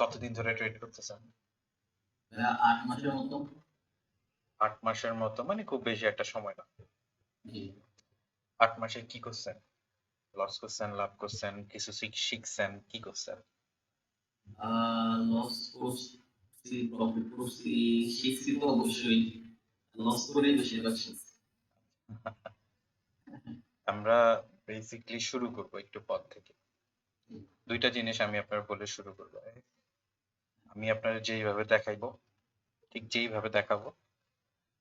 কতদিন ধরে ট্রেড করতেছেন? 8 মাসের মতো। 8 মাসের মতো, মানে খুব বেশি একটা সময় না। জি। 8 মাসে কি করছেন? লস করছেন, লাভ করছেন, কিছু শিখছেন, কি করছেন? লস করছি, প্রফিট করছি, শিখছি তো অবশ্যই। লস করেই বেশিরভাগ শিখছি। আমরা বেসিকলি শুরু করব একটু পর থেকে। দুইটা জিনিস আমি আপনার বলে শুরু করব। আমি আপনার যেইভাবে দেখাইবো, ঠিক যেইভাবে দেখাবো,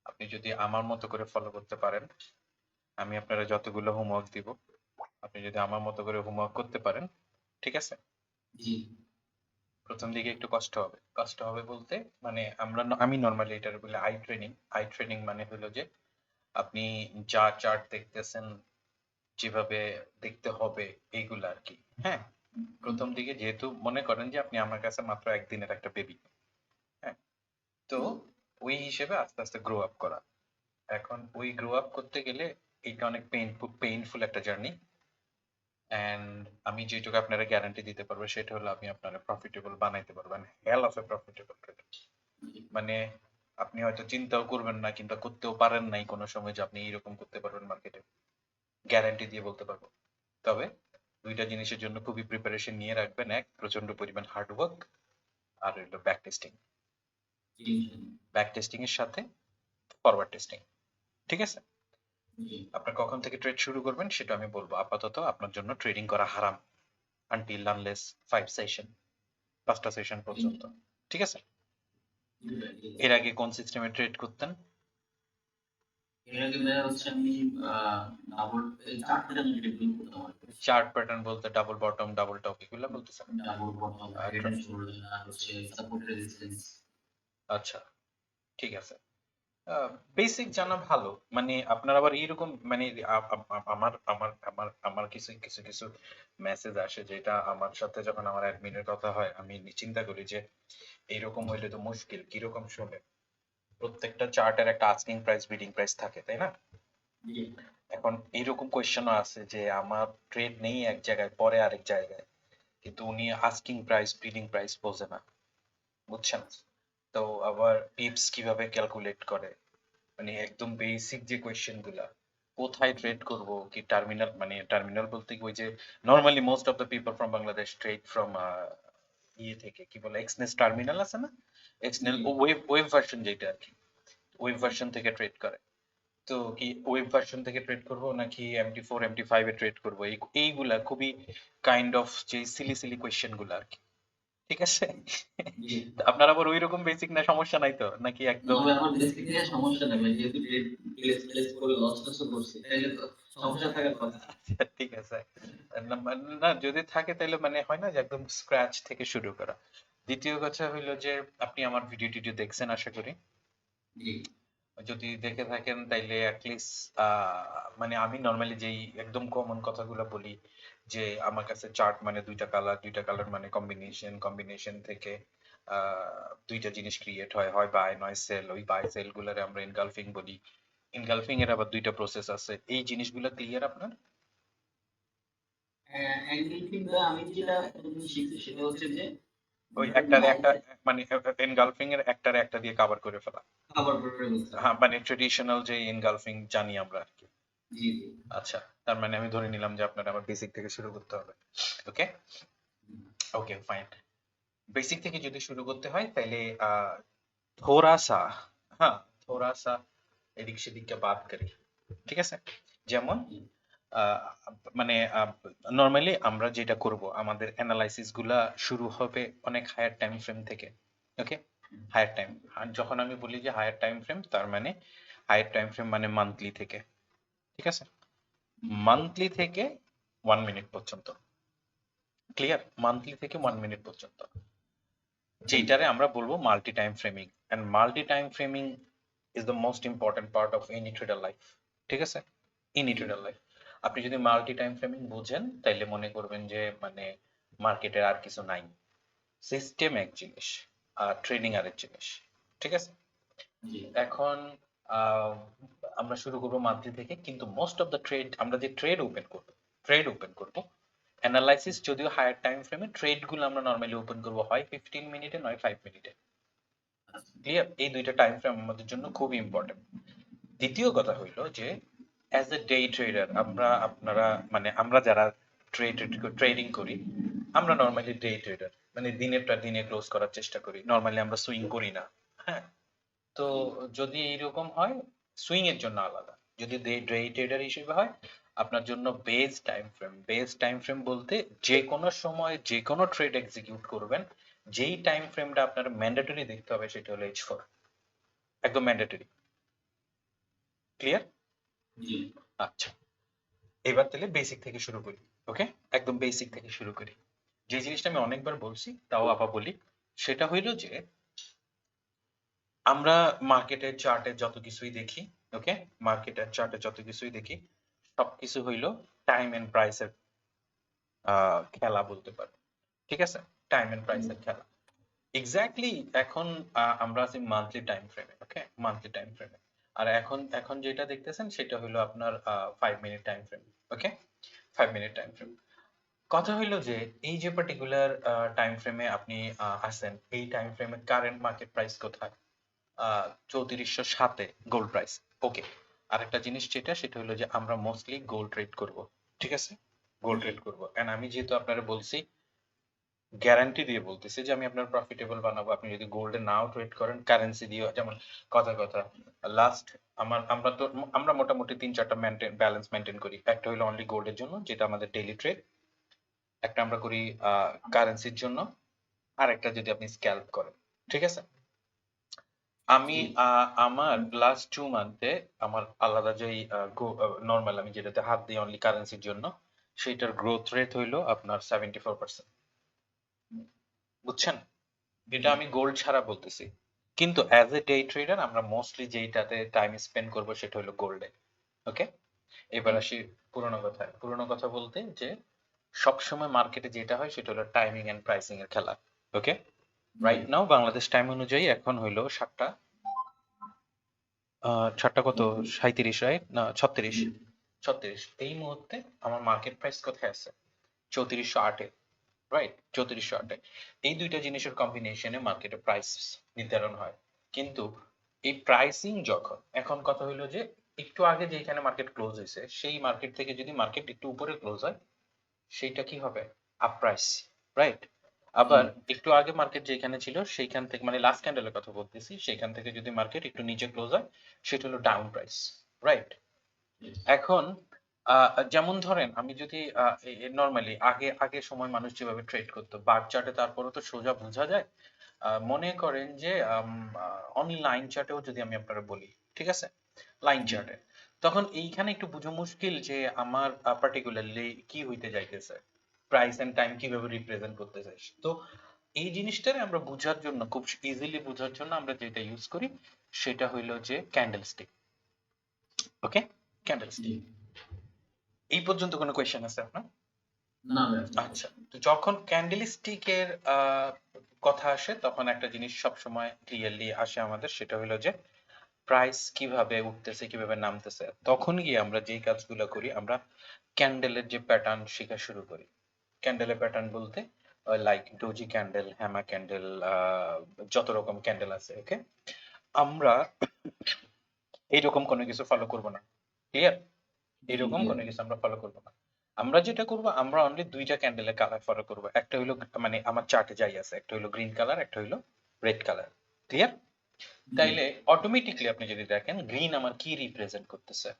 আপনি যদি আমার মতো করে ফলো করতে পারেন, আমি আপনারা যতগুলো হোমওয়ার্ক দিব, আপনি যদি আমার মতো করে হোমওয়ার্ক করতে পারেন, ঠিক আছে? জি। প্রথম দিকে একটু কষ্ট হবে। কষ্ট হবে বলতে মানে আমি নরমালি এটার বলে আই ট্রেনিং। আই ট্রেনিং মানে হলো যে আপনি যা চার্ট দেখতেছেন, যেভাবে দেখতে হবে, এইগুলা আরকি। হ্যাঁ? প্রথম দিকে যেহেতু মনে করেন যে আপনি আমার কাছে মাত্র একদিনের একটা বেবি। হ্যাঁ? তো ওই হিসেবে আস্তে, আস্তে গ্রো আপ করা। এখন ওই গ্রো আপ করতে গেলে এটা অনেক পেইনফুল একটা জার্নি। অ্যান্ড আমি যেটুকু আপনারা গ্যারান্টি দিতে পারবো সেটা হলো আমি আপনারা প্রফিটেবল বানাইতে পারবেন। Hell of a profitable trader. মানে আপনি হয়তো চিন্তাও করবেন না কিংবা করতেও পারেন নাই কোনো সময় যে আপনি এরকম করতে পারবেন মার্কেটে। গ্যারান্টি দিয়ে বলতে পারবো। তবে দুইটা জিনিসের জন্য খুবই প্রিপারেশন নিয়ে রাখবেন। এক, প্রচন্ড পরিমাণ হার্ড ওয়ার্ক, আর হলো ব্যাক টেস্টিং। জি। ব্যাক টেস্টিং এর সাথে ফরওয়ার্ড টেস্টিং। ঠিক আছে? জি। আপনার কখন থেকে ট্রেড শুরু করবেন সেটা আমি বলবো। আপাতত আপনার জন্য ট্রেডিং করা হারাম আনটিল আনলেস 5টা সেশন জি। পর্যন্ত। ঠিক আছে? জি ভাই, ঠিক এর আছে। আগে কোন সিস্টেমে ট্রেড করতেন? এর আগে ভাইয়া হচ্ছে আমি আহ ডাবল 4টা জায়গায় ট্রেডিং করতাম আরকি। চার্ট প্যাটার্ন বলতে ডাবল বটম, ডাবল টপ এগুলো বলতেছেন? ডাবল বটম, হেড আচ্ছা, এন্ড শোল্ডার আর হচ্ছে সাপোর্ট রেজিস্ট্যান্স। আচ্ছা, ঠিক আছে। বেসিক জানা ভালো। মানে আপনার আবার এইরকম মানে আমার আমার আমার আমার কিছু কিছু কিছু মেসেজ আসে যেটা আমার সাথে যখন আমার অ্যাডমিনের কথা হয় আমি চিন্তা করি যে এইরকম হইলে তো মুশকিল। কিরকম শুনে? প্রত্যেকটা চার্টের একটা আস্কিং প্রাইস, বিডিং প্রাইস থাকে, তাই না? জি। এখন এইরকম কোয়েশ্চেনও আছে যে আমার ট্রেড নেই এক জায়গায়, পরে আরেক জায়গায়, কিন্তু উনি আস্কিং প্রাইস, বিডিং প্রাইস বোঝে না। বুঝছেন? তো আবার পিপস কিভাবে ক্যালকুলেট করে, মানে একদম বেসিক যে কোয়েশ্চেন গুলা, কোথায় ট্রেড করব, কি টার্মিনাল, মানে টার্মিনাল বলতে কি ওই যে normally most of the people from Bangladesh trade from ইয়ে থেকে, কি বলে, এক্সনেস টার্মিনাল আছে না, এক্সনেল জি। ওয়েব ওয়েব ভার্সন যেটা আর কি, ওয়েব ভার্সন থেকে ট্রেড করে। তো কি ওয়েব ভার্সন থেকে ট্রেড করব নাকি MT4 MT5 এ ট্রেড করব, এইগুলা খুবই কাইন্ড অফ যে সিলি সিলি কোয়েশ্চেন গুলা আর কি। ঠিক আছে? জি। তো আপনার আবার ওইরকম বেসিক না, সমস্যা নাই তো নাকি না একদম? ভাই, আমার বেসিক থেকে সমস্যা নেই ভাই। যেহেতু ট্রেড প্লেস প্লেস করে লস টসও করছি, তাইলে তো সমস্যা থাকার কথা। আচ্ছা, ঠিক আছে। না না, যদি থাকে তাহলে মানে হয় না যে একদম স্ক্র্যাচ থেকে শুরু করা। দ্বিতীয় কথা হইলো যে আপনি আমার ভিডিও টিডিও দেখছেন আশা করি। জি। যদি দেখে থাকেন তাইলে অ্যাটলিস্ট মানে আমি নর্মালি যেই একদম কমন কথাগুলো বলি যে আমার কাছে চার্ট মানে দুইটা কালার মানে কম্বিনেশন, কম্বিনেশন থেকে দুইটা জিনিস ক্রিয়েট হয়, হয় বাই নয় সেল। ওই বাই সেল গুলারে আমরা এনগালফিং বলি। এনগালফিং এর আবার দুইটা প্রসেস আছে। এই জিনিসগুলো ক্লিয়ার আপনার? অ্যাঙ্গেল ফিল্ডে আমি যেটা এতদিন শিখছি সেটা হচ্ছে যে ওই ধরেন একটারে বাই একটা, মানে এনগালফিং এর একটারে একটা দিয়ে কভার করে ফেলা। খাবার করে বুঝতে হ্যাঁ, হবে। মানে ট্রেডিশনাল যে এনগালফিং জানি আমরা আর কি। জি, জি। আচ্ছা, তার মানে আমি ধরে নিলাম যে আপনার আবার বেসিক থেকে শুরু করতে হবে। ওকে, ওকে, ফাইন। বেসিক থেকে যদি শুরু করতে হয় তাহলে থোড়া সা, হ্যাঁ, থোড়া সা এদিক সেদিককে বাদ করি। ঠিক আছে? যেমন আহ, মানে নর্মালি আমরা যেটা করব আমাদের অ্যানালাইসিস গুলা শুরু হবে অনেক হায়ার টাইম ফ্রেম থেকে। ওকে, হায়ার টাইম। আর যখন আমি বলি যে হায়ার টাইম ফ্রেম, তার মানে হায়ার টাইম ফ্রেম মানে মান্থলি থেকে। ঠিক আছে? মান্থলি থেকে 1 মিনিট পর্যন্ত। ক্লিয়ার? মান্থলি থেকে 1 মিনিট পর্যন্ত, যেটারে আমরা বলবো multi time framing. And multi time framing is the most important part of any trader life. ঠিক আছে? এনি জি। Trader life. আপনি যদি মাল্টি টাইম ফ্রেমিং বুঝেন তাইলে মনে করবেন যে মানে মার্কেটের আর কিছু নাই। সিস্টেম এক জিনিস আর ট্রেডিং আরেক জিনিস। ঠিক আছে? জি। এখন আহ, আমরা শুরু করবো মান্থলি থেকে, কিন্তু মোস্ট অফ দ্য ট্রেড আমরা যে ট্রেড ওপেন করবো অ্যানালাইসিস যদিও হায়ার টাইম ফ্রেমে, ট্রেডগুলো আমরা নর্মালি ওপেন করবো হয় 15 মিনিটে নয় 5 মিনিটে। আচ্ছা। ক্লিয়ার? এই দুইটা টাইম ফ্রেম আমাদের জন্য খুবই ইম্পর্টেন্ট। দ্বিতীয় কথা হইলো যে অ্যাজ এ ডে ট্রেডার আপনারা মানে আমরা যারা ট্রেডিং করি, আমরা জি, নর্মালি ডে ট্রেডার, মানে দিনেরটা দিনে ক্লোজ করার চেষ্টা করি, নর্মালি আমরা সুইং করি না। হ্যাঁ, তো জি, যদি এইরকম হয়, সুইং এর জন্য আলাদা। যদি ডে ট্রেডার হিসেবে হয়, আপনার জন্য বেস টাইম ফ্রেম বলতে যে কোনো সময় যে কোনো ট্রেড এক্সিকিউট করবেন, যেই টাইম ফ্রেমটা আপনার ম্যান্ডেটরি দেখতে হবে সেটা হলো H4, একদম ম্যান্ডেটরি। ক্লিয়ার? জি, আচ্ছা, এবার তাহলে বেসিক থেকে শুরু করি। ওকে, একদম বেসিক থেকে শুরু করি। যে জিনিসটা আমি অনেকবার বলছি তাও আবার বলি, সেটা হইলো যে আমরা মার্কেটের চার্টে যত কিছুই দেখি, ওকে, মার্কেটের চার্টে যত কিছুই দেখি, সবকিছু হইলো টাইম এন্ড প্রাইসের খেলা বলতে পারো। ঠিক আছে? টাইম এন্ড জি, প্রাইসের খেলা। এক্স্যাক্টলি এখন আমরা আছি মান্থলি টাইম ফ্রেমে। ওকে, মান্থলি টাইম ফ্রেমে। আর এখন এখন যেটা দেখতেছেন সেটা হলো আপনার 5 মিনিট টাইম ফ্রেম। ওকে, 5 মিনিট টাইম ফ্রেম। কথা হইলো যে এই যে পার্টিকুলার টাইম ফ্রেমে আপনি আছেন, এই টাইম ফ্রেমে কারেন্ট মার্কেট প্রাইস কোথায়? 3407-এ গোল্ড প্রাইস। ওকে, আরেকটা জিনিস যেটা সেটা হলো যে আমরা মোস্টলি গোল্ড ট্রেড করব। ঠিক আছে, গোল্ড জি, ট্রেড করব। এন্ড আমি যেহেতু আপনারা বলছি, গ্যারান্টি দিয়ে বলতেছি যে আমি আপনার প্রফিটেবল বানাবো আপনি যদি গোল্ডে নাও ট্রেড করেন, কারেন্সি দিয়ে। যেমন কথা কথা লাস্ট আমরা মোটামুটি 3-4টা ব্যালেন্স মেনটেন করি। একটা হলো অনলি গোল্ডের জন্য, যেটা আমাদের ডেইলি ট্রেড। একটা আমরা করি কারেন্সির জন্য, আর একটা যদি আপনি স্ক্যাল্প করেন। ঠিক আছে? আমি জি, আমার লাস্ট 2 মান্থে আমার আলাদা যেই নর্মাল আমি যেটাতে হাত দিই অনলি কারেন্সির জন্য, সেইটার গ্রোথ রেট হইলো আপনার 74%। বুঝছেন? এটা জি, আমি গোল্ড ছাড়া বলতেছি। কিন্তু অ্যাজ এ ডে ট্রেডার আমরা মোস্টলি যেইটাতে টাইম স্পেন্ড করবো সেটা হলো গোল্ডে। ওকে, এবার জি, আসি পুরোনো কথায়। পুরোনো কথা বলতে যে সবসময় মার্কেটে যেটা হয় সেটা হলো টাইমিং এন্ড প্রাইসিং এর খেলা। ওকে, জি, রাইট নাও বাংলাদেশ টাইম অনুযায়ী এখন হইলো 7টা 7টা কত, 37 রাইট না 36? জি, 36 এই মুহূর্তে আমার মার্কেট প্রাইস কোথায় আছে? 3408-এ। রাইট, 3408-এ। এই দুইটা জিনিসের কম্বিনেশনে মার্কেটে প্রাইস নির্ধারণ হয়। কিন্তু এই প্রাইসিং যখন, এখন কথা হলো যে একটু আগে যেখানে মার্কেট ক্লোজ হয়েছে সেই মার্কেট থেকে যদি মার্কেট একটু উপরে ক্লোজ হয়, সেইটা কি হবে? Up price. রাইট? জি, আবার একটু আগে মার্কেট যেখানে ছিল সেইখান থেকে, মানে লাস্ট ক্যান্ডেলের কথা বলতেছি, সেখান থেকে যদি মার্কেট একটু নিচে ক্লোজ হয় সেটা হলো ডাউন প্রাইস। রাইট? এখন যেমন ধরেন আমি যদি নর্মালি আগে আগে সময় মানুষ যেভাবে ট্রেড করতো বার চার্টে, তারপরে তো সোজা বোঝা যায়। মনে করেন যে অন লাইন চার্টেও যদি আমি আপনারা বলি, ঠিক আছে, লাইন জি, চার্টে, তখন এইখানে একটু বোঝা মুশকিল যে আমার পার্টিকুলারলি কি হইতে যাইতেছে, প্রাইস এন্ড টাইম কিভাবে রিপ্রেজেন্ট করতে চাই। তো এই জিনিসটারে আমরা বোঝার জন্য, খুব ইজিলি বোঝার জন্য আমরা যেটা ইউজ করি সেটা হইলো যে ক্যান্ডেল স্টিক। ওকে, ক্যান্ডেল জি, স্টিক। এই পর্যন্ত কোনো কোয়েশ্চেন আছে আপনার? না ভাই, আচ্ছা, তো যখন ক্যান্ডেলস্টিকের কথা আসে তখন একটা জিনিস সব সময় ক্লিয়ারলি আসে আমাদের, সেটা হলো যে প্রাইস কিভাবে উঠতেছে কিভাবে নামতেছে। তখন গিয়ে আমরা যেই কাজগুলো করি, আমরা ক্যান্ডেলের যে প্যাটার্ন শেখা শুরু করি। ক্যান্ডেলের প্যাটার্ন বলতে like doji candle, Hama candle, যত রকম ক্যান্ডেল আছে। ওকে, আমরা এইরকম কোনো কিছু ফলো করব না। ক্লিয়ার? জি, এরকম ক্লিয়ার, কোনো কিছু আমরা ফলো করব না। আমরা যেটা করব, আমরা অনলি দুইটা ক্যান্ডেলের কালার ফলো করব। একটা হইলো মানে আমার চার্টে যাই আছে, একটা হইলো গ্রিন কালার, একটা হইলো রেড কালার। ক্লিয়ার? জি, তাইলে অটোমেটিকলি আপনি যদি দেখেন গ্রিন আমার কি রিপ্রেজেন্ট করতেছে?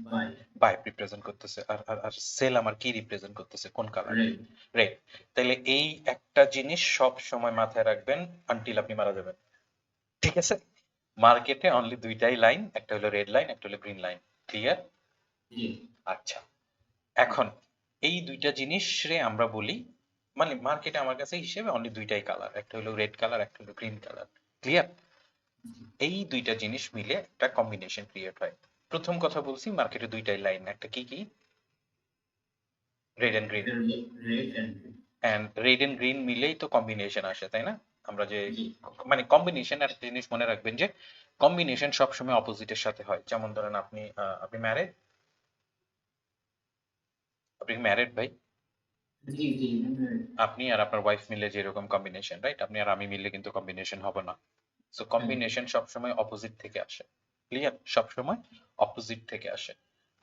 বাই, বাই রিপ্রেজেন্ট করতেছে। আর আর আর সেল আমার কি রিপ্রেজেন্ট করতেছে? কোন কালার? Red, red. তাইলে এই একটা জিনিস সব সময় মাথায় রাখবেন আনটিল আপনি মারা যাবেন। ঠিক আছে? মার্কেটে অনলি দুইটাই লাইন, একটা হলো রেড লাইন, একটা হলো গ্রিন লাইন। ক্লিয়ার? জি, আচ্ছা, এখন এই দুইটা জিনিস রে আমরা বলি, মানে মার্কেটে আমার কাছে হিসেবে অনলি দুইটাই কালার, একটা হলো রেড কালার, একটা হলো গ্রিন কালার। ক্লিয়ার? জি, এই দুইটা জিনিস মিলে একটা কম্বিনেশন ক্রিয়েট হয়। প্রথম কথা বলছি মার্কেটে দুইটাই লাইন, একটা কি কি? Red and green. Red and and red and green মিলেই তো কম্বিনেশন আসে, তাই না? আমরা যে জি, মানে কম্বিনেশন, একটা জিনিস মনে রাখবেন যে কম্বিনেশন সবসময় অপোজিটের সাথে হয়। যেমন ধরেন আপনি আপনি ম্যারেড, আপনি কি ম্যারিড ভাই? জি, জি। আপনি আর আপনার ওয়াইফ মিলে যেরকম কম্বিনেশন, রাইট? আপনি আর আমি মিললে কিন্তু কম্বিনেশন হবে না। সো হ্যাঁ, কম্বিনেশন সবসময় অপোজিট থেকে আসে। ক্লিয়ার? সবসময় অপোজিট থেকে আসে।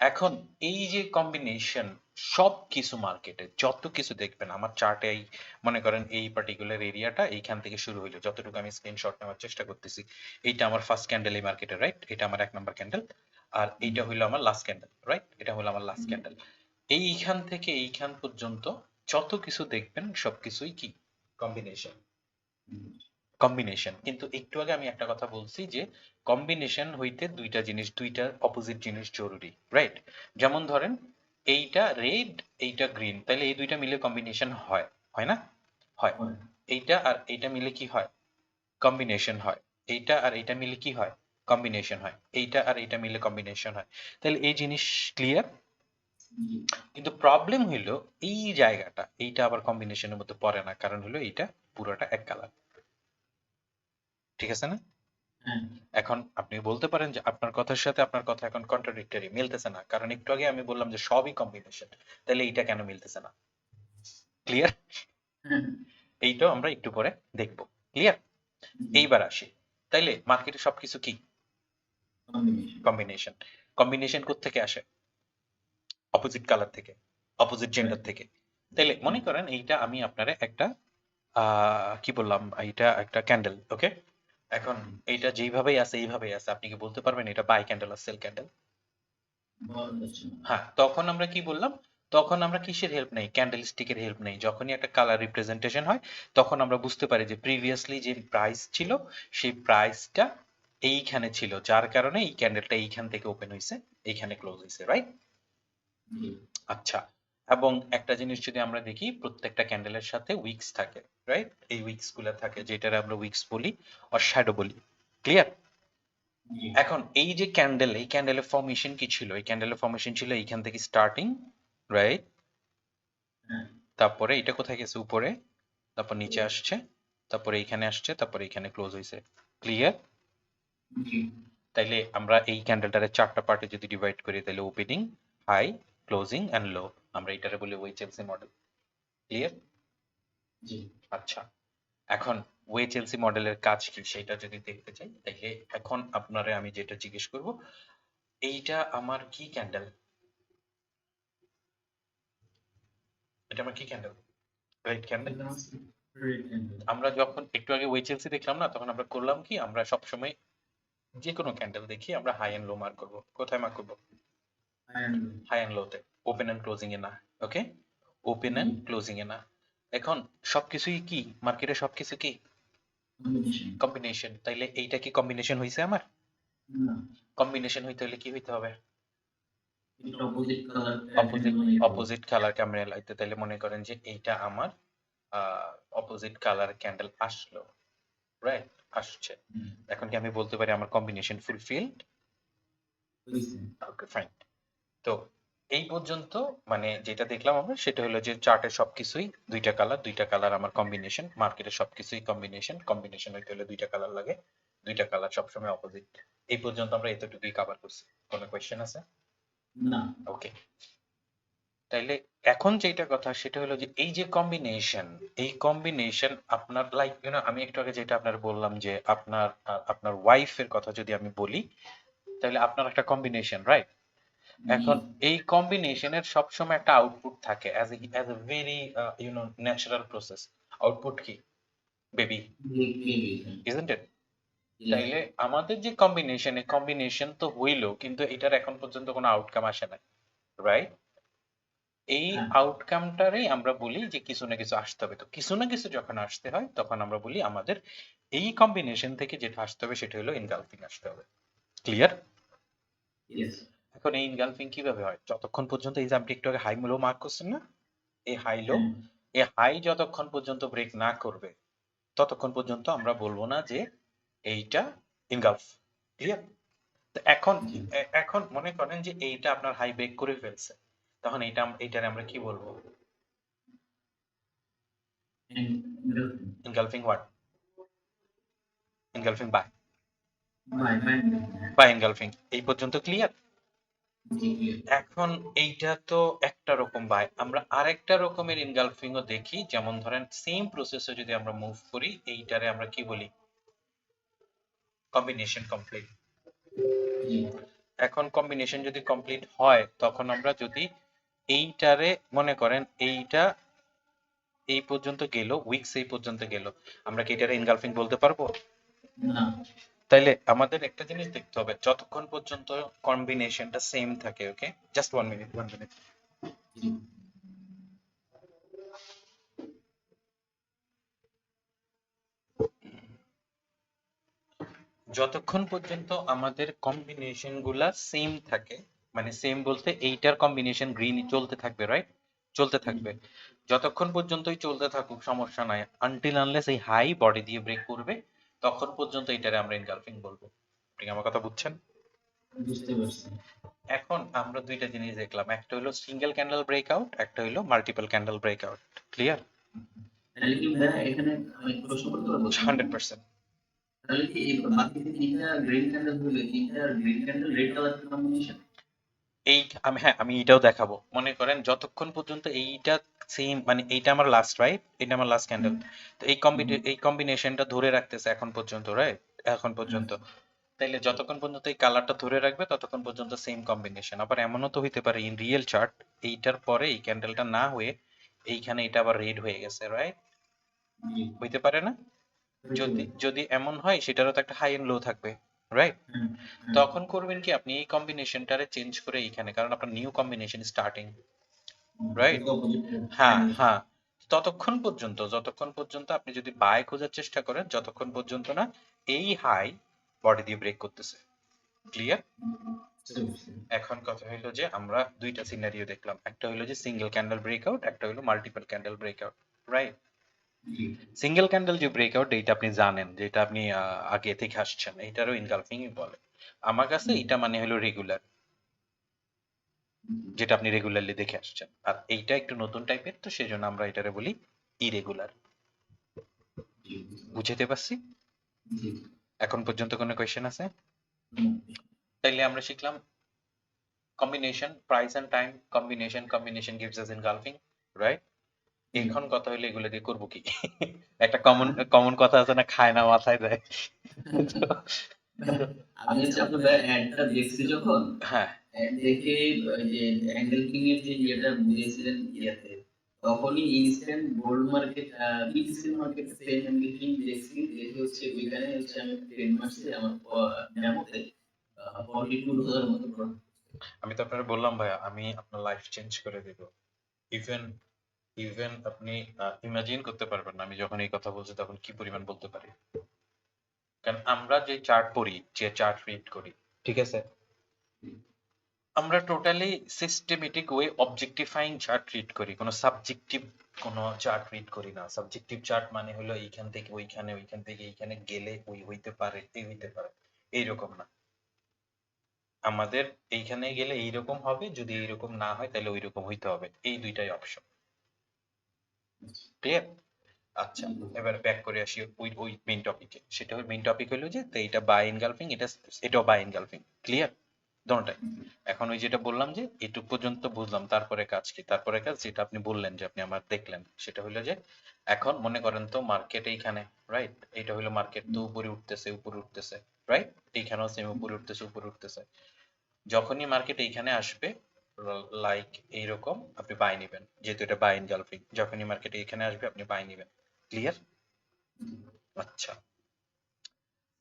এখন এই যে কম্বিনেশন, সব কিছু মার্কেটে যত কিছু দেখবেন আমার চার্টে, এই মনে করেন এই পার্টিকুলার এরিয়াটা এইখান থেকে শুরু হইলো, যতটুকু আমি স্ক্রিনশট নেওয়ার চেষ্টা করতেছি, এইটা আমার ফার্স্ট ক্যান্ডেল এই মার্কেটে, রাইট? এটা আমার 1 নাম্বার ক্যান্ডেল, আর এইটা হইলো আমার লাস্ট ক্যান্ডেল, রাইট? এটা হলো আমার লাস্ট ক্যান্ডেল। এইখান থেকে এইখান পর্যন্ত যত কিছু দেখবেন সবকিছুই কি? কম্বিনেশন। কম্বিনেশন। কিন্তু একটু আগে আমি একটা কথা বলছি যে কম্বিনেশন হইতে দুইটা জিনিস, দুইটা অপোজিট জিনিস জরুরি, রাইট? যেমন ধরেন এইটা রেড, এইটা গ্রিন, তাহলে এই দুইটা মিলে কম্বিনেশন হয়, হয় না? হয়। হয়। এইটা আর এইটা মিলে কি হয়? কম্বিনেশন হয়। এইটা আর এইটা মিলে কি হয়? কম্বিনেশন হয়। এইটা আর এইটা মিলে কম্বিনেশন হয়। তাহলে এই জিনিস ক্লিয়ার? জি। কিন্তু প্রবলেম হইলো এই জায়গাটা, এইটা আবার কম্বিনেশনের মধ্যে পড়ে না, কারণ হলো এইটা পুরোটা এক কালার। ঠিক আছে না? হ্যাঁ, এখন আপনি বলতে পারেন যে আপনার কথার সাথে আপনার কথা এখন কন্ট্রাডিক্টরি, মিলতেছে না, কারণ একটু আগে আমি বললাম যে সবই কম্বিনেশন, তাহলে এইটা কেন মিলতেছে না? ক্লিয়ার? হ্যাঁ, এইটাও আমরা একটু পরে দেখব। ক্লিয়ার? জি। এইবার আসি, তাইলে মার্কেটে সবকিছু কি? কম্বিনেশন। কম্বিনেশন। কম্বিনেশন কোত্থেকে আসে? অপোজিট কালার থেকে, অপোজিট জেন্ডার রাইট। থেকে। তাইলে মনে করেন এইটা আমি আপনারে একটা কি বললাম, এইটা একটা ক্যান্ডেল, ওকে? এখন এইটা যেইভাবেই আছে এইভাবেই আছে, আপনি কি বলতে পারবেন এটা বাই ক্যান্ডেল আর সেল ক্যান্ডেল? বলা যাচ্ছে না। হ্যাঁ, তখন আমরা কি বললাম? তখন আমরা কিসের হেল্প নেই? ক্যান্ডেল স্টিকের হেল্প নেই। যখনই একটা কালার রিপ্রেজেন্টেশন হয় তখন আমরা বুঝতে পারি যে প্রিভিয়াসলি যে প্রাইস ছিল সেই প্রাইসটা এইখানে ছিল, যার কারণে এই ক্যান্ডেলটা এইখান থেকে ওপেন হয়েছে, এইখানে ক্লোজ হয়েছে, রাইট? জি। আচ্ছা, এবং একটা জিনিস যদি আমরা দেখি, প্রত্যেকটা ক্যান্ডেলের সাথে উইকস থাকে, রাইট? এই উইকস গুলো থাকে যেটার আমরা উইকস বলি আর শ্যাডো বলি। ক্লিয়ার? জি। এখন এই যে ক্যান্ডেল, এই ক্যান্ডেলের ফর্মেশন কি ছিল? এই ক্যান্ডেলের ফর্মেশন ছিল এইখান থেকে স্টার্টিং, রাইট? হ্যাঁ, তারপরে এটা কোথায় গেছে? উপরে, তারপর নিচে আসছে, তারপরে এইখানে আসছে, তারপরে এইখানে ক্লোজ হয়েছে। ক্লিয়ার? জি। তাইলে আমরা এই ক্যান্ডেলটারে 4টা পার্টে যদি ডিভাইড করি, তাহলে ওপেনিং, হাই, ক্লোজিং এন্ড লো, আমরা এটারে বলি ওয়েচেলসি মডেল। ক্লিয়ার? জি। আচ্ছা, এখন ওয়েচেলসি মডেলের কাজ কি সেটা যদি দেখতে চাই, তাহলে এখন আপনারে আমি যেটা জিজ্ঞেস করব, এইটা আমার কি ক্যান্ডেল? এটা আমার কি ক্যান্ডেল? Right candle. এটা হচ্ছে রেড ক্যান্ডেল। আমরা যখন একটু আগে ওয়েচেলসি দেখলাম না, তখন আমরা করলাম কি, আমরা সবসময় যে কোনো ক্যান্ডেল দেখি আমরা হাই এন্ড লো মার্ক করবো। কোথায় মার্ক করবো? আয়রন। হাই এন্ড লোতে, ওপেন এন্ড ক্লোজিং এ না। ওকে? ওপেন জি। এন্ড ক্লোজিং এ না। এখন সবকিছুই কি মার্কেটে? সবকিছু কি কম্বিনেশন। কম্বিনেশন। তাইলে এইটা কি কম্বিনেশন হইছে আমার? না, কম্বিনেশন হইতে হলে কি হইতে হবে? এটা অপোজিট কালার অপোজিট, ক্যান্ডেল নিয়ে হবে। অপোজিট কালার ক্যান্ডেল আইতে, তাইলে মনে করেন যে এইটা আমার অপোজিট কালার ক্যান্ডেল আসলো, রাইট? আসছে। হুম, এখন কি আমি বলতে পারি আমার কম্বিনেশন ফুলফিলড? হইছে। ওকে, ফাইন। তো এই পর্যন্ত মানে যেটা দেখলাম আমরা সেটা হলো যে চার্টের সবকিছুই দুইটা কালার, দুইটা কালার আমার কম্বিনেশন, মার্কেটে সবকিছুই কম্বিনেশন, কম্বিনেশন হইতে হলে দুইটা কালার লাগে, দুইটা কালার সবসময় অপোজিট। এই পর্যন্ত আমরা এতটুকুই কভার করছি। কোনো কোয়েশ্চেন আছে? না। ওকে, তাইলে এখন যেটা কথা সেটা হলো যে এই যে কম্বিনেশন, এই কম্বিনেশন আপনার লাইক আমি একটু আগে যেটা আপনার বললাম যে আপনার আপনার ওয়াইফের কথা যদি আমি বলি, তাহলে আপনার একটা কম্বিনেশন, রাইট? জি। এখন এই কম্বিনেশনের সবসময় একটা আউটপুট থাকে, as a very natural process. Output কি? Baby, baby. হ্যাঁ। Isn't it? ইয়েস। তাইলে আমাদের যে কম্বিনেশন, এই কম্বিনেশন তো হইলো, কিন্তু এটার এখন পর্যন্ত কোনো আউটকাম আসে নাই, রাইট? এই হ্যাঁ। আউটকামটারই আমরা বলি যে কিছু না কিছু আসতে হবে। তো কিছু না কিছু যখন আসতে হয় তখন আমরা বলি আমাদের এই কম্বিনেশন থেকে যেটা আসতে হবে সেটা হলো এনগালফিং আসতে হবে। ক্লিয়ার? ইয়েস। এখন এই এনগালফিং কিভাবে হয়? যতক্ষণ পর্যন্ত এই যে আপনি একটু আগে হাই লো মার্ক করছেন না, এই হাই লো, হ্যাঁ। এই হাই যতক্ষণ পর্যন্ত ব্রেক না করবে ততক্ষণ পর্যন্ত আমরা বলবো না যে এইটা ইনগালফ। ক্লিয়ার? তো এখন জি। এখন মনে করেন যে এইটা আপনার হাই ব্রেক করে ফেলছে, তখন এইটারে আমরা কি বলবো? Engulfing. Engulfing what? Engulfing by, by by engulfing. হ্যাঁ। By engulfing. এই পর্যন্ত ক্লিয়ার? জি ক্লিয়ার। এখন এইটা তো একটা রকম বাই, আমরা আরেকটা রকমের ইনগালফিং ও দেখি, যেমন ধরেন সেম প্রসেসে যদি আমরা মুভ করি, এইটারে আমরা কি বলি, কম্বিনেশন কমপ্লিট। জি এখন কম্বিনেশন যদি কমপ্লিট হয়, তখন আমরা যদি এইটারে মনে করেন এইটা এই পর্যন্ত গেল, উইকস এই পর্যন্ত গেল, আমরা কি এটারে ইনগালফিং বলতে পারবো? না। তাইলে আমাদের একটা জিনিস দেখতে হবে, যতক্ষণ পর্যন্ত কম্বিনেশনটা সেম থাকে, ওকে, জাস্ট 1 মিনিট, 1 মিনিট। জি যতক্ষণ পর্যন্ত আমাদের কম্বিনেশন গুলা সেম থাকে, মানে সেম বলতে এইটার কম্বিনেশন গ্রিন চলতে থাকবে, রাইট, চলতে জি থাকবে, যতক্ষণ পর্যন্তই চলতে থাকুক সমস্যা নাই, আনটিল আনলেস এই হাই বডি দিয়ে ব্রেক করবে, তখন পর্যন্ত এটারে আমরা এনগালফিং বলবো। আপনি কি আমার কথা বুঝছেন? বুঝতে পারছি। এখন আমরা দুইটা জিনিস দেখলাম, একটা হলো সিঙ্গেল ক্যান্ডেল ব্রেকআউট, একটা হলো মাল্টিপল ক্যান্ডেল ব্রেকআউট। ক্লিয়ার? তাহলে কি ভাইয়া এখানে আমি প্রশ্ন করতে পারবো? 100%। তাহলে কি এই বাকি যে ৩ টা গ্রিন ক্যান্ডেল হলো, ৩ টা green candle red colour combination? এই আমি, হ্যাঁ, আমি এটাও দেখাবো। মনে করেন যতক্ষণ পর্যন্ত এইটা সেম, মানে এইটা আমার লাস্ট, রাইট, এটা আমার লাস্ট হুম, ক্যান্ডেল, তো হুম, এই কম্বিনেশনটা ধরে রাখতেছে এখন পর্যন্ত, রাইট, এখন হুম, পর্যন্ত, তাইলে যতক্ষণ পর্যন্ত এই কালারটা ধরে রাখবে ততক্ষণ পর্যন্ত সেম কম্বিনেশন। আবার এমনও তো হইতে পারে ইন রিয়েল চার্ট, এইটার পরে এই ক্যান্ডেলটা না হয়ে এইখানে এটা আবার রেড হয়ে গেছে, রাইট, জি, হইতে পারে না? হইতে যদি পারে। যদি এমন হয়, সেটারও তো একটা হাই এন্ড লো থাকবে, রাইট, হুম, হুম, তখন করবেন কি, আপনি এই কম্বিনেশনটারে চেঞ্জ করে এইখানে, কারণ আপনার নিউ কম্বিনেশন স্টার্টিং, হুম, রাইট, এটাকে অপোজিট হ্যাঁ ক্যান্ডেল। হ্যাঁ, যতক্ষণ পর্যন্ত আপনি যদি বাই খোঁজার চেষ্টা করেন, যতক্ষণ পর্যন্ত না এই হাই বডি দিয়ে ব্রেক করতেছে। ক্লিয়ার? বুঝতে পারছি। এখন কথা হলো যে আমরা দুইটা সিনারিও দেখলাম, একটা হলো যে সিঙ্গেল ক্যান্ডেল ব্রেকআউট, একটা হলো মাল্টিপল ক্যান্ডেল ব্রেকআউট, রাইট। জি, সিঙ্গেল ক্যান্ডেল যে ব্রেকআউট, এইটা আপনি জানেন, যেটা আপনি আগে থেকে আসছেন, এইটারও ইনগালফিং বলে। আমার কাছে হুম, এটা মানে হলো রেগুলার, জি, যেটা আপনি রেগুলারলি দেখে আসছেন, আর এইটা একটু নতুন টাইপের, তো সেজন্য আমরা এটারে বলি ইরেগুলার। জি, বুঝতে পারছি। বুঝাইতে পারছি? জি, এখন পর্যন্ত কোনো কোয়েশ্চেন আছে? হুম, তাইলে আমরা শিখলাম combination, price and time, combination gives us engulfing, right. জি। এখন কথা হলো এগুলো দিয়ে করবো কি? একটা কমন কমন কথা আছে না, খায় না মাথায় দেয়। তো তো আমি হচ্ছে আপনার ভাই অ্যাডটা দেখছি যখন, হ্যাঁ, অ্যাড দেখে ওই যে অ্যাঙ্গেল কিং এর যে ইয়েটা বুঝিয়েছিলেন ইয়াতে, তখনই instant gold market BTC market same angle king দেখছি, দেখে হচ্ছে ওইখানে হচ্ছে আমি ট্রেড মারছি আমার ডেমোতে 42,000 মতো প্রফিট। আমি তো আপনাকে বললাম ভাইয়া, আমি আপনার লাইফ চেঞ্জ করে দিব। ইভেন ইভেন আপনি ইমাজিন করতে পারবেন না, আমি যখন এই কথা বলছি তখন কি পরিমাণ বলতে পারি। কারণ আমরা যে চার্ট পড়ি, যে চার্ট রিড করি, ঠিক আছে, আমরা totally systematic way objectifying chart read করি, কোনো সাবজেক্টিভ কোনো চার্ট রিড করি না। সাবজেক্টিভ চার্ট মানে হলো এইখান থেকে ওইখানে, ওইখান থেকে এইখানে গেলে ওই হইতে পারে, এই হইতে পারে, এইরকম না। আমাদের এইখানে গেলে এইরকম হবে, যদি এইরকম না হয় তাহলে ওইরকম হইতে হবে, এই দুইটাই অপশন। ক্লিয়ার? আচ্ছা, এবার ব্যাক করে আসি ওই ওই মেইন টপিকে। সেটা মেইন টপিক হলো যে, তো এটা বাই এনগালফিং, এটাও বাই এনগালফিং। ক্লিয়ার? দোনোটাই। এখন ওই যেটা বললাম যে এটুক পর্যন্ত বুঝলাম, তারপরে কাজ কি, তারপরে কাজ যেটা আপনি বললেন যে আপনি আমার দেখলেন, সেটা হলো যে এখন মনে করেন তো মার্কেট এইখানে, রাইট, এটা হলো মার্কেট, তো উপরে উঠতেছে, উপরে উঠতেছে, রাইট, এইখানেও সেম উপরে উঠতেছে, উপরে উঠতেছে। যখনই মার্কেট এইখানে আসবে, লাইক এইরকম, আপনি বাই নেবেন, যেহেতু এটা বাই এনগালফিং, যখনই মার্কেট এইখানে আসবে আপনি বাই নেবেন। ক্লিয়ার? আচ্ছা,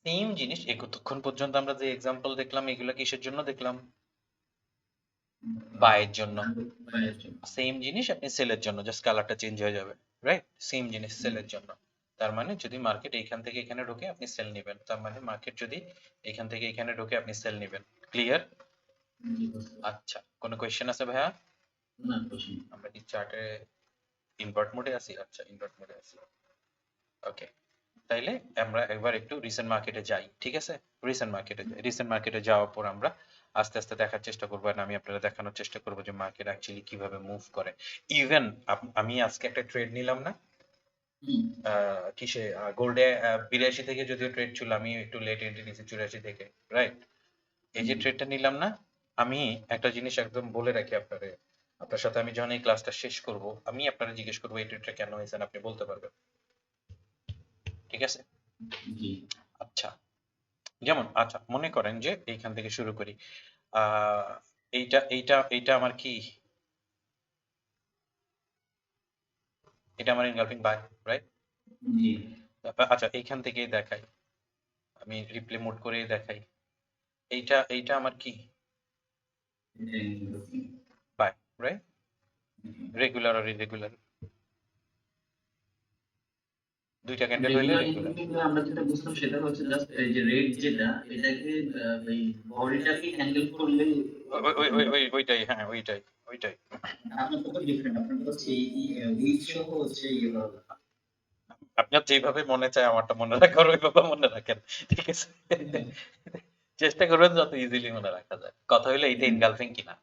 সেম জিনিস এতক্ষণ পর্যন্ত আমরা যে এক্সাম্পল দেখলাম, এগুলো কিসের জন্য দেখলাম? বায়ের জন্য। বাইরের জন্য। সেম জিনিস আপনি সেলের জন্য, জাস্ট কালারটা চেঞ্জ হয়ে যাবে, রাইট, সেম জিনিস সেলের জন্য। তার মানে যদি মার্কেট এইখান থেকে এখানে ঢোকে আপনি সেল নেবেন, তার মানে মার্কেট যদি এখান থেকে এখানে ঢোকে আপনি সেল নেবেন। ক্লিয়ার? জি, বুঝতে পারছি। আচ্ছা, কোনো কোয়েশ্চেন আছে ভাইয়া? না, প্রশ্ন নেই। আমরা কি চার্টে ইনভার্ট মোডে আছি? আচ্ছা, ইনভার্ট মোডে আছি, ওকে। তাইলে আমরা একবার একটু রিসেন্ট মার্কেটে যাই, ঠিক আছে, রিসেন্ট মার্কেটে যাই। রিসেন্ট মার্কেটে যাওয়ার পর আমরা আস্তে আস্তে দেখার চেষ্টা করবো, আর আমি আপনারা দেখানোর চেষ্টা করবো যে মার্কেট অ্যাকচুয়ালি কিভাবে মুভ করে। ইভেন আমি আজকে একটা ট্রেড নিলাম না, হুম, কিসে, গোল্ডে, 82 থেকে যদিও ট্রেড ছিল, আমি একটু লেট এন্ট্রি নিয়েছি 84 থেকে, রাইট। এই যে জি, ট্রেডটা নিলাম না, আমি একটা জিনিস একদম বলে রাখি আপনারে, আপনার সাথে আমি যখন এই ক্লাসটা শেষ করব আমি আপনারে জিজ্ঞেস করবো এই ট্রেডটা কেন হয়েছে আপনি বলতে পারবেন, ঠিক আছে? জি আচ্ছা, যেমন আচ্ছা মনে করেন যে এইখান থেকে শুরু করি। আহ এইটা আমার কি, এটা আমার ইনগালফিং বাই, রাইট? জি আচ্ছা এইখান থেকেই দেখাই, আমি রিপ্লে মোড করেই দেখাই, এইটা আমার কি এটা engulfing। Buy, right? জি। রেগুলার আর ইরেগুলার, দুইটা ক্যান্ডেল হইলে রেগুলার রেগুলার। এনগেলফিং এ আমরা যেটা বুঝলাম সেটা হচ্ছে জাস্ট এই যে রেড যেটা এটাকে ওই বডিটাকে হ্যান্ডেল করলে ওরকম ব্যাপার। ওইটাই, হ্যাঁ ওইটাই, ওইটাই। আপনারটা তো ডিফারেন্ট, আপনারটা হচ্ছে এই উইক সহ হচ্ছে ইয়ে করা ব্যাপার। আপনার যেভাবে মনে চায় আমারটা মনে রাখার ওইভাবে মনে রাখেন, ঠিক আছে? চেষ্টা করবেন যত ইজিলি মনে রাখা যায়। কথা হইলো এইটা ইনগালফিং কিনা।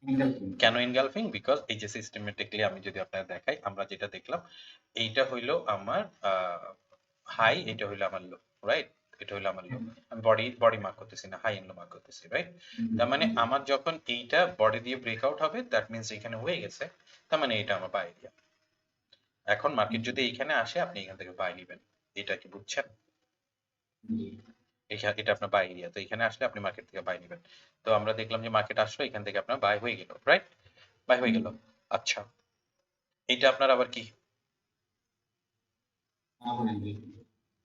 এনগেলফিং। কেন ইনগালফিং? বিকজ এই যে সিস্টেমেটিকলি আমি যদি আপনাকে দেখাই, আমরা যেটা দেখলাম এইটা হইলো আমার হাই, এটা হইলো আমার লো, রাইট? এটা হইলো আমার লো। আমি বডি বডি মার্ক করতেছি না, হাই এন্ড লো মার্ক করতেছি, রাইট? তার মানে আমার যখন এইটা বডি দিয়ে ব্রেকআউট হবে দ্যাট মিন্স এখানে হয়ে গেছে, তার মানে এটা আমার বাই এরিয়া। এখন মার্কেট যদি এইখানে আসে আপনি এখান থেকে বাই নিবেন, এটা কি বুঝছেন? এটা আপনার বাই এরিয়া, তো এখানে আসলে আপনি মার্কেট থেকে বাই নিবেন। তো আমরা দেখলাম যে মার্কেট আসলো, এখান থেকে আপনার বাই হয়ে গেল, রাইট? বাই হয়ে গেল। আচ্ছা, এইটা আপনার আবার কি?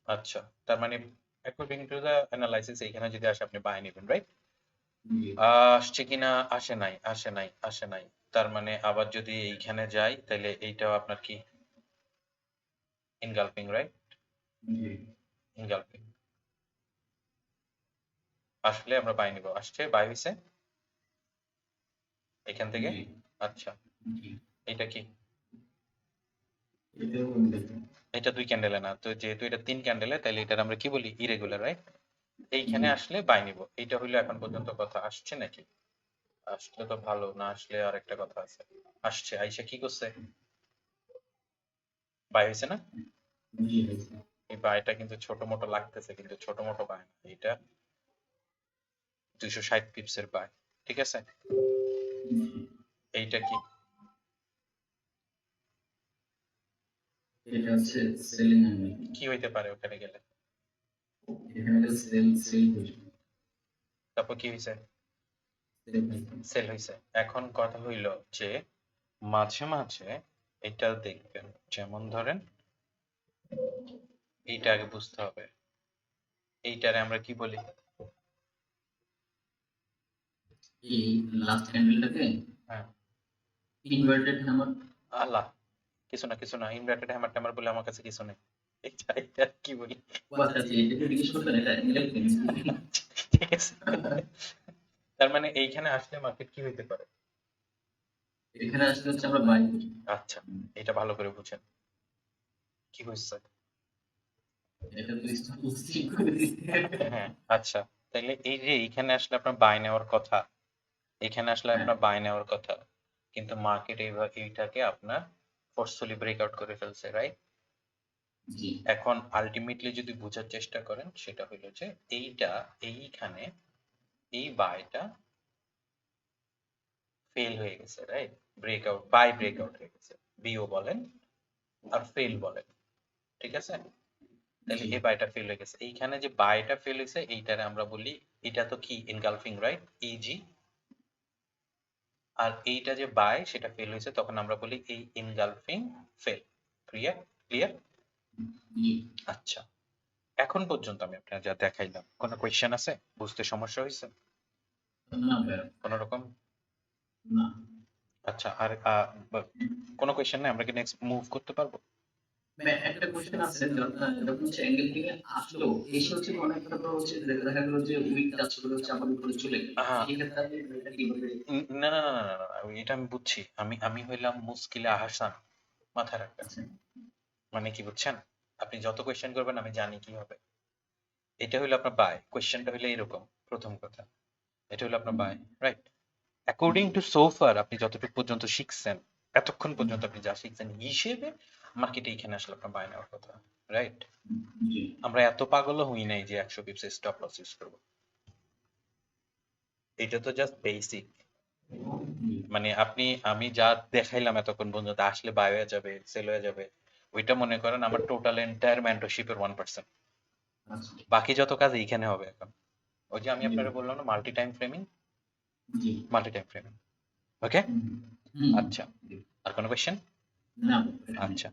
আচ্ছা, তার মানে অ্যাকর্ডিং টু দ্য অ্যানালাইসিস এইখানে যদি আসে আপনি বাই নিবেন, রাইট? আসছে কিনা, আসে নাই, আসে নাই, আসে নাই। তার মানে আবার যদি এইখানে যাই তাহলে এইটাও আপনার কি ইনগালফিং, রাইট? ইনগালফিং আসলে আমরা বাই নিব, আসছে বাই হইছে এখান থেকে। আচ্ছা, এটা কি? এটা দুই ক্যান্ডেলে না, তো যেহেতু এটা তিন ক্যান্ডেলে তাহলে এটার আমরা কি বলি, ইরেগুলার, রাইট? এইখানে আসলে বাই নিব, এইটা হইলো এখন পর্যন্ত কথা। আসছে নাকি? আসলে তো ভালো, না আসলে আর একটা কথা আছে। আসছে, আইসা কি করছে, বাই হয়েছে না? এই বাইটা কিন্তু ছোট মোটো লাগতেছে, কিন্তু ছোট মোটো বাই না, এটা 260 পিপসের বাই, ঠিক আছে? এইটা কি? এটা হচ্ছে সেলিং অ্যাঙ্গেল। কি হইতে পারে ওখানে গেলে? এখানে তো সেল সেল হয়েছে। তারপর কি হয়েছে? সেল হয়েছে। সেল হয়েছে। এখন কথা হইল যে মাঝে মাঝে এটা দেখবেন, যেমন ধরেন এইটা আগে বুঝতে হবে, এইটারে আমরা কি বলি? এই লাস্ট ক্যান্ডেলটাকে হ্যাঁ, ইনভার্টেড হ্যামার। আল্লাহ, কিছু না কিছু না, ইনভার্টেড হ্যামার ট্যামার বলে আমার কাছে কিছু নেই। এটা কি বলি? ও আচ্ছা আচ্ছা, এটাকে জিজ্ঞেস করতেন এটা এনগেলফিং। ঠিক আছে, তার মানে এইখানে আসলে মার্কেট কি হইতে পারে? এখানে আসলে হচ্ছে আমরা বাই করি। আচ্ছা, এটা ভালো করে বুঝেন কি হচ্ছে। এটা তো স্টপ লস ঠিক করে দিচ্ছে। হ্যাঁ, আচ্ছা, তাইলে এই যে এইখানে আসলে আপনার বাই নেওয়ার কথা, এখানে আসলে হ্যাঁ আপনার বাই নেওয়ার কথা, কিন্তু মার্কেট এইটাকে আপনার ফোর্সফুলি ব্রেকআউট করে ফেলছে, রাইট? জি এখন আলটিমেটলি যদি বোঝার চেষ্টা করেন সেটা হলো যে এইটা, এইখানে এই বাইটা ফেল হয়ে গেছে, রাইট? ব্রেকআউট, বাই ব্রেকআউট হয়ে গেছে, বিও বলেন আর ফেল বলেন, ঠিক আছে? তাহলে জি এই বাইটা ফেল হয়ে গেছে, এইখানে যে বাইটা ফেল হয়েছে এইটারে আমরা বলি, এটা তো কি এনগালফিং, রাইট? ইজি। আর এইটা যে বাই সেটা ফেল হয়েছে, তখন আমরা বলি এই এনগালফিং ফেল। ক্লিয়ার? ক্লিয়ার? জি। আচ্ছা, এখন পর্যন্ত আমি আপনার যা দেখাইলাম কোনো কোয়েশ্চেন আছে, বুঝতে সমস্যা হয়েছে না ভাই কোনো রকম? না। আচ্ছা, আর কোনো কোয়েশ্চেন নেই, আমরা কি নেক্সট মুভ করতে পারবো? ভাই একটা কোশ্চেন আছে, যখন হচ্ছে অ্যাঙ্গেলফিং এ আসলো এসে হচ্ছে অনেকটা তো হচ্ছে দেখা গেল যে উইক টাচ করে হচ্ছে আবার উপরে চলে গেল, হ্যাঁ, সেই ক্ষেত্রে আপনি এটা কিভাবে? না না না না না না, এটা আমি বুঝছি, আমি আমি হইলাম মুশকিলে আহসান, মাথায় রাখবেন। আচ্ছা মানে কি বুঝছেন? আপনি যত কোয়েশ্চেন করবেন আমি জানি কি হবে। এটা হইলো আপনার বাই, কোয়েশ্চেনটা হইলো এরকম, প্রথম কথা এটা হলো আপনার বাই, রাইট? অ্যাকর্ডিং টু সোফার আপনি যতটুকু পর্যন্ত শিখছেন, এতক্ষণ পর্যন্ত আপনি যা শিখছেন হিসেবে মার্কেটে এখানে আসলে আপনার বাই নেওয়ার কথা, রাইট? জি আমরা এত পাগলও হই নাই যে 100 পিপস স্টপ লস ইউজ করবো। এটা তো জাস্ট বেসিক। জি, মানে আমি যা দেখাইলাম এতক্ষণ পর্যন্ত আসলে বাই হয়ে যাবে, সেল হয়ে যাবে, ওইটা মনে করেন আমার টোটাল এন্টায়ার মেন্টরশিপের 1%। আচ্ছা, বাকি যত কাজ এইখানে হবে এখন। ওই যে আমি জি, আপনারা বললাম না, মাল্টি টাইম ফ্রেমিং। জি, মাল্টি টাইম ফ্রেমিং। ওকে। হুম, হুম, আচ্ছা, জি। আর কোনো কোয়েশ্চেন? না, আচ্ছা।